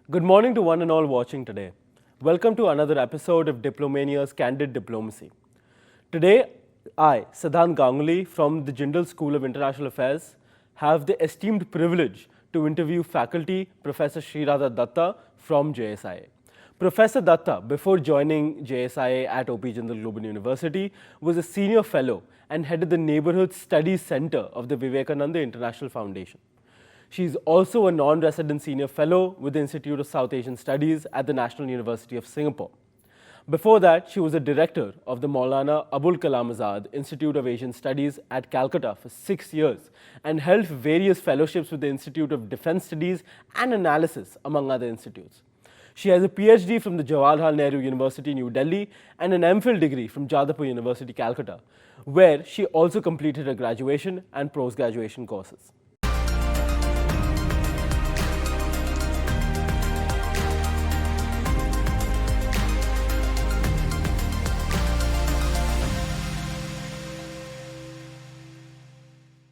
Good morning to one and all watching today. Welcome to another episode of Diplomania's Candid Diplomacy. Today, I, Siddhant Ganguly from the Jindal School of International Affairs, have the esteemed privilege to interview faculty Professor Sreeradha Datta from JSIA. Professor Datta, before joining JSIA at OP Jindal Global University, was a senior fellow and headed the Neighbourhood Studies Centre of the Vivekananda International Foundation. She is also a non-resident senior fellow with the Institute of South Asian Studies at the National University of Singapore. Before that, she was a director of the Maulana Abul Kalam Azad Institute of Asian Studies at Calcutta for 6 years and held various fellowships with the Institute of Defence Studies and Analyses, among other institutes. She has a PhD from the Jawaharlal Nehru University, New Delhi, and an MPhil degree from Jadavpur University, Calcutta, where she also completed her graduation and post-graduation courses.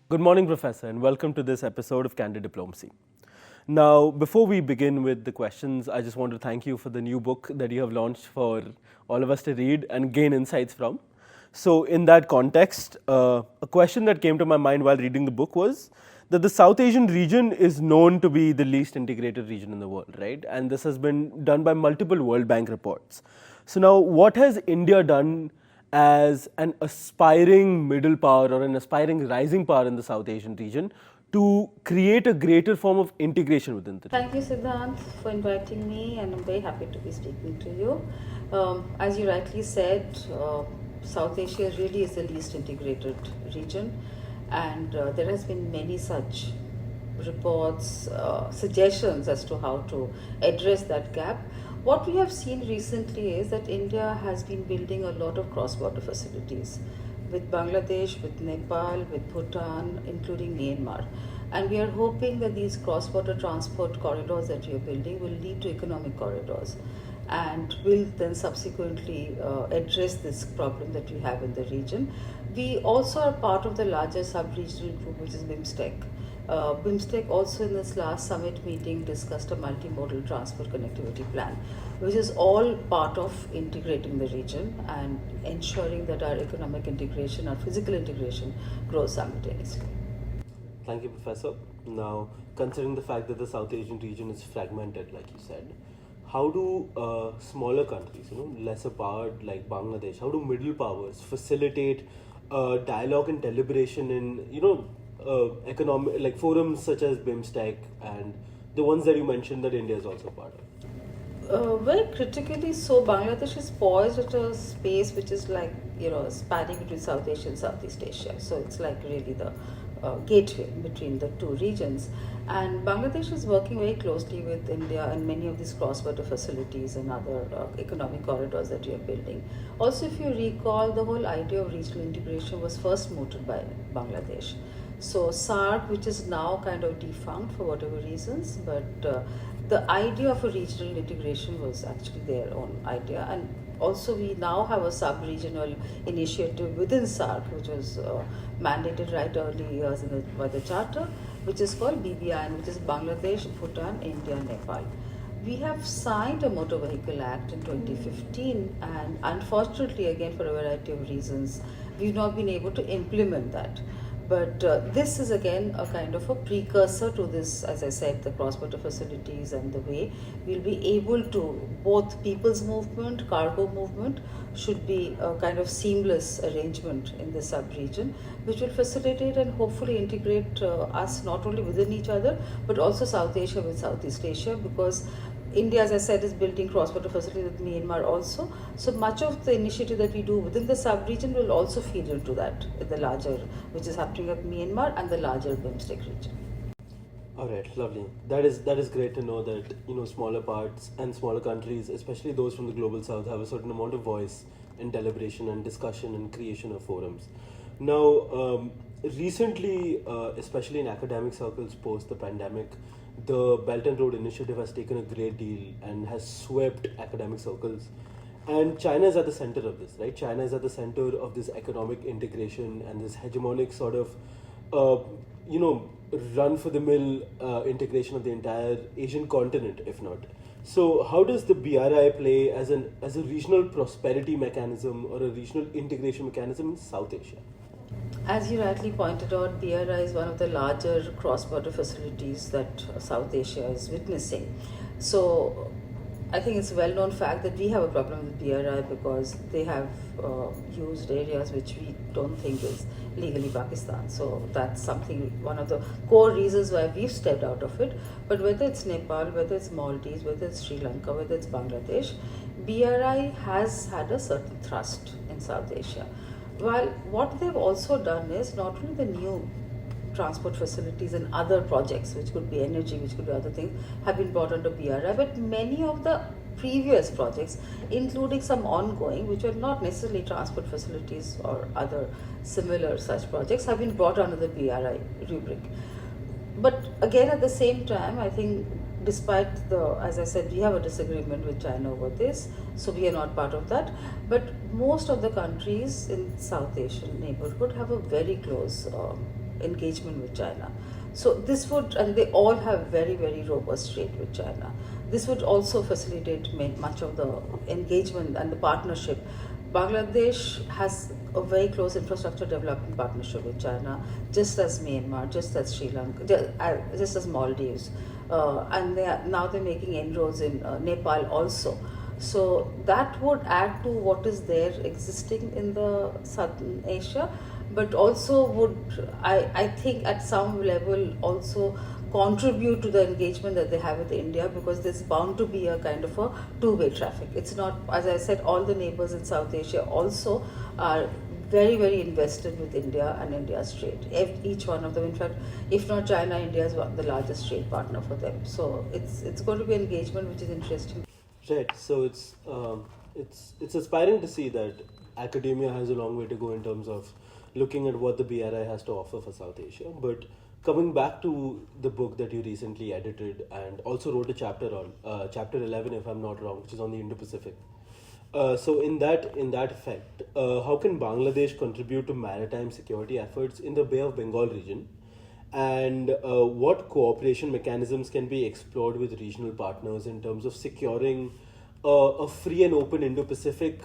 Good morning, Professor, and welcome to this episode of Candid Diplomacy. Now, before we begin with the questions, I just want to thank you for the new book that you have launched for all of us to read and gain insights from. So, in that context, a question that came to my mind while reading the book was that the South Asian region is known to be the least integrated region in the world, right? And this has been done by multiple World Bank reports. So now, what has India done as an aspiring middle power or an aspiring rising power in the South Asian region to create a greater form of integration within the region? Thank you, Siddhant, for inviting me, and I'm very happy to be speaking to you. As you rightly said, South Asia really is the least integrated region, and there has been many such reports, suggestions as to how to address that gap. What we have seen recently is that India has been building a lot of cross-border facilities with Bangladesh, with Nepal, with Bhutan, including Myanmar. And we are hoping that these cross-border transport corridors that we are building will lead to economic corridors and will then subsequently address this problem that we have in the region. We also are part of the larger sub-regional group, which is BIMSTEC. BIMSTEC also in this last summit meeting discussed a multimodal transport connectivity plan, which is all part of integrating the region and ensuring that our economic integration, our physical integration grows simultaneously. Thank you, Professor. Now, considering the fact that the South Asian region is fragmented, like you said, how do smaller countries, lesser powered like Bangladesh, how do middle powers facilitate dialogue and deliberation in, economic, like forums such as BIMSTEC and the ones that you mentioned that India is also part of? Very critically so, Bangladesh is poised at a space which is like, spanning between South Asia and Southeast Asia. So it's like really the gateway between the two regions. And Bangladesh is working very closely with India and many of these cross-border facilities and other economic corridors that we are building. Also, if you recall, the whole idea of regional integration was first mooted by Bangladesh. So SAARC, which is now kind of defunct for whatever reasons, but the idea of a regional integration was actually their own idea. And also we now have a sub-regional initiative within SAARC, which was mandated right early years by the charter, which is called BBIN, which is Bangladesh, Bhutan, India, Nepal. We have signed a Motor Vehicle Act in 2015, and unfortunately, again for a variety of reasons, we've not been able to implement that. But this is again a kind of a precursor to this, as I said, the cross-border facilities and the way we'll be able to, both people's movement, cargo movement, should be a kind of seamless arrangement in the sub-region, which will facilitate and hopefully integrate us not only within each other, but also South Asia with Southeast Asia, because India, as I said, is building cross-border facilities with Myanmar also. So much of the initiative that we do within the sub-region will also feed into that, the larger, which is happening at Myanmar and the larger BIMSTEC region. All right, lovely. That is great to know that smaller parts and smaller countries, especially those from the global south, have a certain amount of voice in deliberation and discussion and creation of forums. Now, recently, especially in academic circles post the pandemic, the Belt and Road Initiative has taken a great deal and has swept academic circles. And China is at the center of this, right? China is at the center of this economic integration and this hegemonic sort of, run-for-the-mill integration of the entire Asian continent, if not. So, how does the BRI play as a regional prosperity mechanism or a regional integration mechanism in South Asia? As you rightly pointed out, BRI is one of the larger cross-border facilities that South Asia is witnessing. So, I think it's a well-known fact that we have a problem with BRI because they have used areas which we don't think is legally Pakistan. So that's something, one of the core reasons why we've stepped out of it. But whether it's Nepal, whether it's Maldives, whether it's Sri Lanka, whether it's Bangladesh, BRI has had a certain thrust in South Asia. While what they've also done is not only the new transport facilities and other projects, which could be energy, which could be other things, have been brought under BRI, but many of the previous projects, including some ongoing, which are not necessarily transport facilities or other similar such projects, have been brought under the BRI rubric. But again, at the same time, I think despite as I said, we have a disagreement with China over this, so we are not part of that. But most of the countries in South Asian neighborhood have a very close engagement with China. So this would, and they all have very, very robust trade with China. This would also facilitate much of the engagement and the partnership. Bangladesh has a very close infrastructure development partnership with China, just as Myanmar, just as Sri Lanka, just as Maldives. And now they're making inroads in Nepal also. So that would add to what is there existing in the Southern Asia, but also would, I think at some level also contribute to the engagement that they have with India, because there's bound to be a kind of a two-way traffic. It's not, as I said, all the neighbors in South Asia also are very, very invested with India and India's trade. Each one of them, in fact, if not China, India is the largest trade partner for them. So it's going to be engagement which is interesting. Right. So it's aspiring to see that academia has a long way to go in terms of looking at what the BRI has to offer for South Asia. But coming back to the book that you recently edited and also wrote a chapter on, chapter 11, if I'm not wrong, which is on the Indo-Pacific. So in that effect, how can Bangladesh contribute to maritime security efforts in the Bay of Bengal region? And what cooperation mechanisms can be explored with regional partners in terms of securing a free and open Indo-Pacific,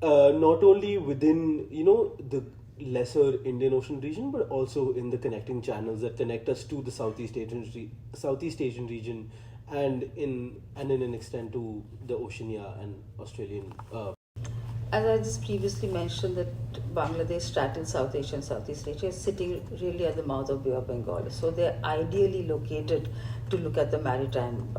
not only within the lesser Indian Ocean region, but also in the connecting channels that connect us to the Southeast Asian region, and in an extent to the Oceania and Australian. As I just previously mentioned, that Bangladesh straddles South Asia and Southeast Asia, is sitting really at the mouth of Bay of Bengal. So they're ideally located to look at the maritime,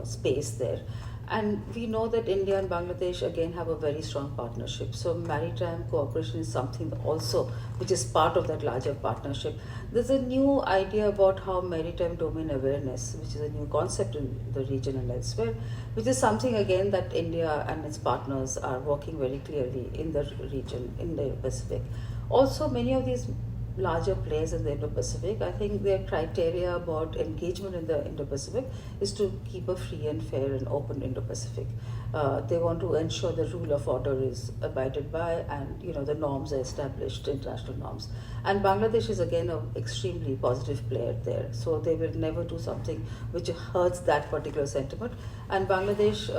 space there. And we know that India and Bangladesh again have a very strong partnership. So maritime cooperation is something also which is part of that larger partnership. There's a new idea about how maritime domain awareness, which is a new concept in the region and elsewhere, which is something again that India and its partners are working very clearly in the region, in the Pacific. Also, many of these larger players in the Indo-Pacific, I think their criteria about engagement in the Indo-Pacific is to keep a free and fair and open Indo-Pacific. They want to ensure the rule of order is abided by, and the norms are established, international norms. And Bangladesh is again an extremely positive player there, so they will never do something which hurts that particular sentiment. And Bangladesh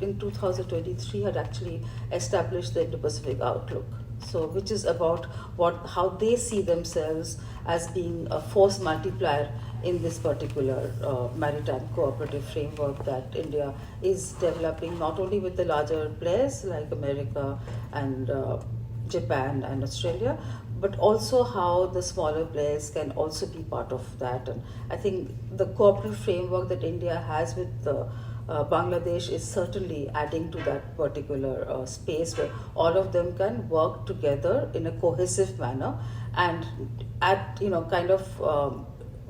in 2023 had actually established the Indo-Pacific Outlook. So, which is about how they see themselves as being a force multiplier in this particular maritime cooperative framework that India is developing, not only with the larger players like America and Japan and Australia, but also how the smaller players can also be part of that. And I think the cooperative framework that India has with Bangladesh is certainly adding to that particular space where all of them can work together in a cohesive manner and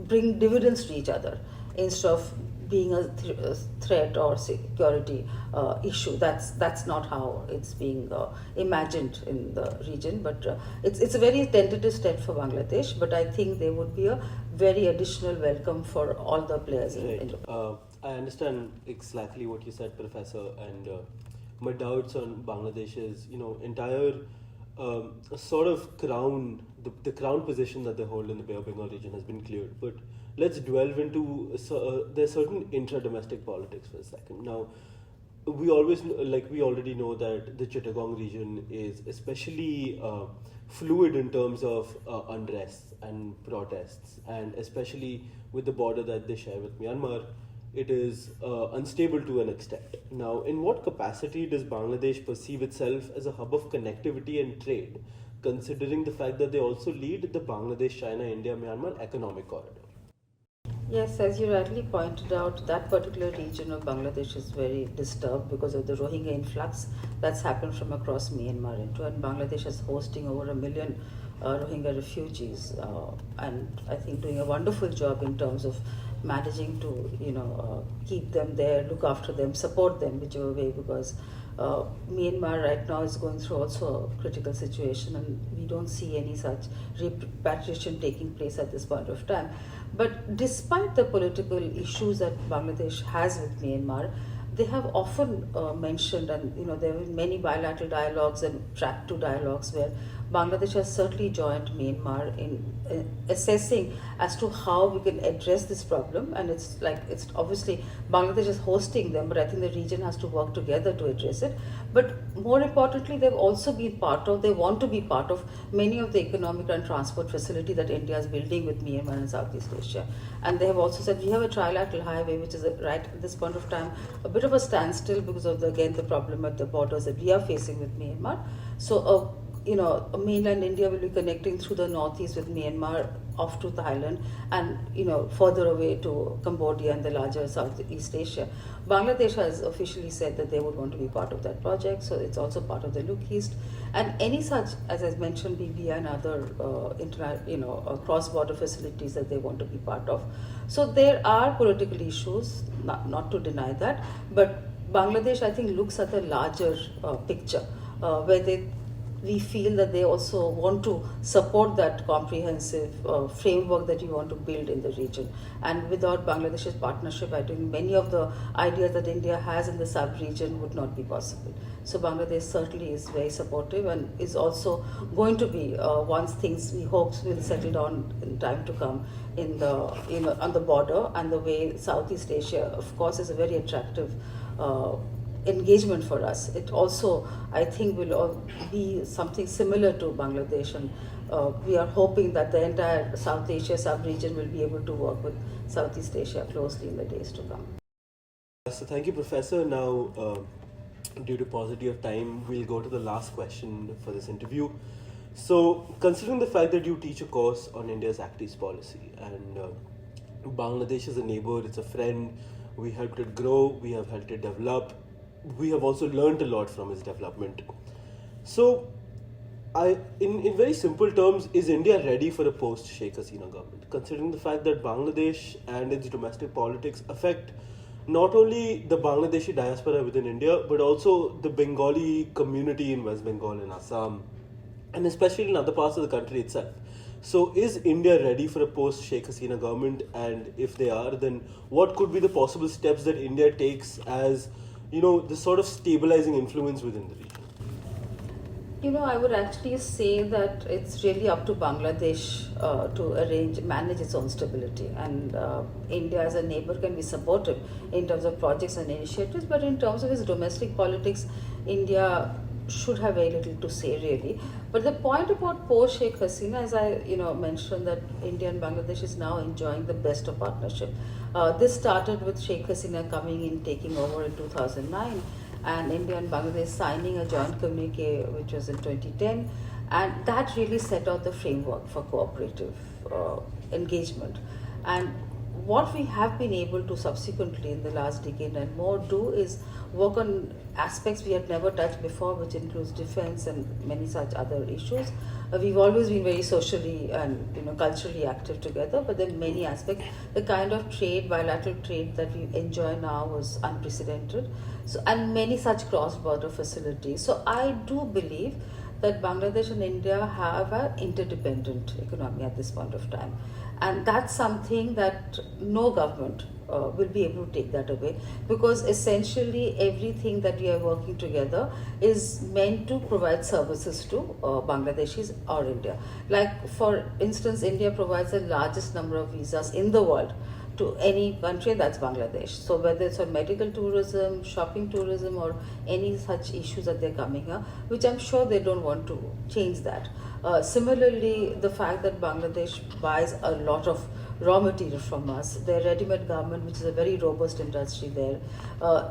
bring dividends to each other instead of being a threat or security issue. That's not how it's being imagined in the region, but it's a very tentative step for Bangladesh, but I think there would be a very additional welcome for all the players in Indo. I understand exactly what you said, Professor, and my doubts on Bangladesh's entire a sort of the crown position that they hold in the Bay of Bengal region has been cleared. But let's delve into there's certain intra-domestic politics for a second. Now, we already know that the Chittagong region is especially fluid in terms of unrest and protests, and especially with the border that they share with Myanmar, it is unstable to an extent. Now, in what capacity does Bangladesh perceive itself as a hub of connectivity and trade, considering the fact that they also lead the Bangladesh, China, India, Myanmar economic corridor? Yes, as you rightly pointed out, that particular region of Bangladesh is very disturbed because of the Rohingya influx that's happened from across Myanmar into, and Bangladesh is hosting over 1 million Rohingya refugees, and I think doing a wonderful job in terms of managing to keep them there, look after them, support them whichever way, because Myanmar right now is going through also a critical situation, and we don't see any such repatriation taking place at this point of time. But despite the political issues that Bangladesh has with Myanmar, they have often mentioned, and there have been many bilateral dialogues and track 2 dialogues where Bangladesh has certainly joined Myanmar in assessing as to how we can address this problem. And it's obviously Bangladesh is hosting them, but I think the region has to work together to address it. But more importantly, they want to be part of many of the economic and transport facility that India is building with Myanmar and Southeast Asia. And they have also said we have a trilateral highway, which is right at this point of time a bit of a standstill because of the problem at the borders that we are facing with Myanmar. So mainland India will be connecting through the northeast with Myanmar off to Thailand, and further away to Cambodia and the larger Southeast Asia. Bangladesh has officially said that they would want to be part of that project, so it's also part of the Look East. And any such, as I mentioned, BBI and other cross-border facilities that they want to be part of. So there are political issues, not to deny that, but Bangladesh, I think, looks at the larger picture where we feel that they also want to support that comprehensive framework that you want to build in the region. And without Bangladesh's partnership, I think many of the ideas that India has in the sub-region would not be possible. So Bangladesh certainly is very supportive and is also going to be, once things we hope will settle down in time to come in the on the border, and the way Southeast Asia, of course, is a very attractive engagement for us. It also, I think, will be something similar to Bangladesh, and we are hoping that the entire South Asia sub-region will be able to work with Southeast Asia closely in the days to come. So thank you, Professor. Now, due to paucity of time, we'll go to the last question for this interview. So, considering the fact that you teach a course on India's Act East policy, and Bangladesh is a neighbor, it's a friend, we helped it grow, we have helped it develop, we have also learned a lot from its development. So, in very simple terms, is India ready for a post-Sheikh Hasina government? Considering the fact that Bangladesh and its domestic politics affect not only the Bangladeshi diaspora within India, but also the Bengali community in West Bengal and Assam, and especially in other parts of the country itself. So, is India ready for a post-Sheikh Hasina government? And if they are, then what could be the possible steps that India takes as the sort of stabilizing influence within the region? I would actually say that it's really up to Bangladesh to manage its own stability. And India as a neighbor can be supportive in terms of projects and initiatives, but in terms of its domestic politics, India should have very little to say, really. But the point about post-Sheikh Hasina, as I mentioned, that India and Bangladesh is now enjoying the best of partnership. This started with Sheikh Hasina coming in, taking over in 2009, and India and Bangladesh signing a joint communique, which was in 2010, and that really set out the framework for cooperative engagement. And what we have been able to subsequently in the last decade and more do is work on aspects we had never touched before, which includes defense and many such other issues. We've always been very socially and culturally active together, but then many aspects, the kind of trade, bilateral trade that we enjoy now was unprecedented. So, and many such cross-border facilities. So I do believe that Bangladesh and India have an interdependent economy at this point of time. And that's something that no government will be able to take that away, because essentially everything that we are working together is meant to provide services to Bangladeshis or India. Like for instance, India provides the largest number of visas in the world to any country, that's Bangladesh. So whether it's on medical tourism, shopping tourism, or any such issues that they're coming here, which I'm sure they don't want to change that. Similarly, the fact that Bangladesh buys a lot of raw material from us, their ready-made garment, which is a very robust industry there,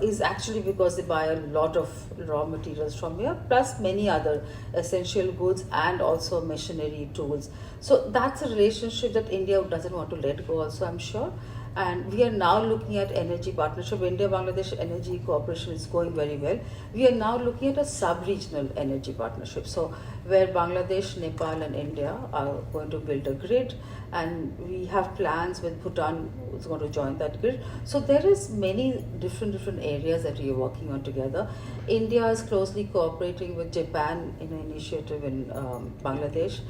is actually because they buy a lot of raw materials from here, plus many other essential goods and also machinery tools. So that's a relationship that India doesn't want to let go also, I'm sure. And we are now looking at energy partnership. India-Bangladesh energy cooperation is going very well. We are now looking at a sub-regional energy partnership. So where Bangladesh, Nepal and India are going to build a grid, and we have plans with Bhutan who's going to join that grid. So there is many different areas that we are working on together. India is closely cooperating with Japan in an initiative in Bangladesh.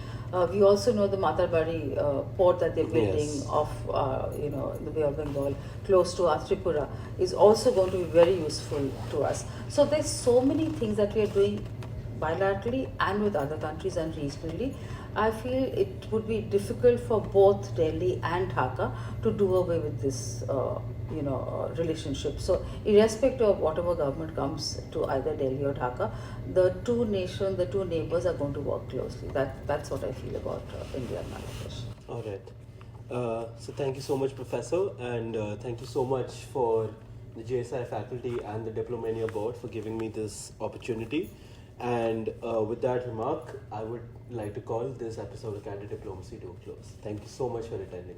We also know the Matarbari port that they're building off, the Bay of Bengal, close to Tripura, is also going to be very useful to us. So there's so many things that we are doing bilaterally and with other countries and regionally. I feel it would be difficult for both Delhi and Dhaka to do away with this, relationship. So, irrespective of whatever government comes to either Delhi or Dhaka, the two nations, the two neighbors are going to work closely. That's what I feel about India and Bangladesh. All right. So thank you so much, Professor, and thank you so much for the JSI faculty and the Diplomania board for giving me this opportunity. And with that remark, I would like to call this episode of Candid Diplomacy to a close. Thank you so much for attending.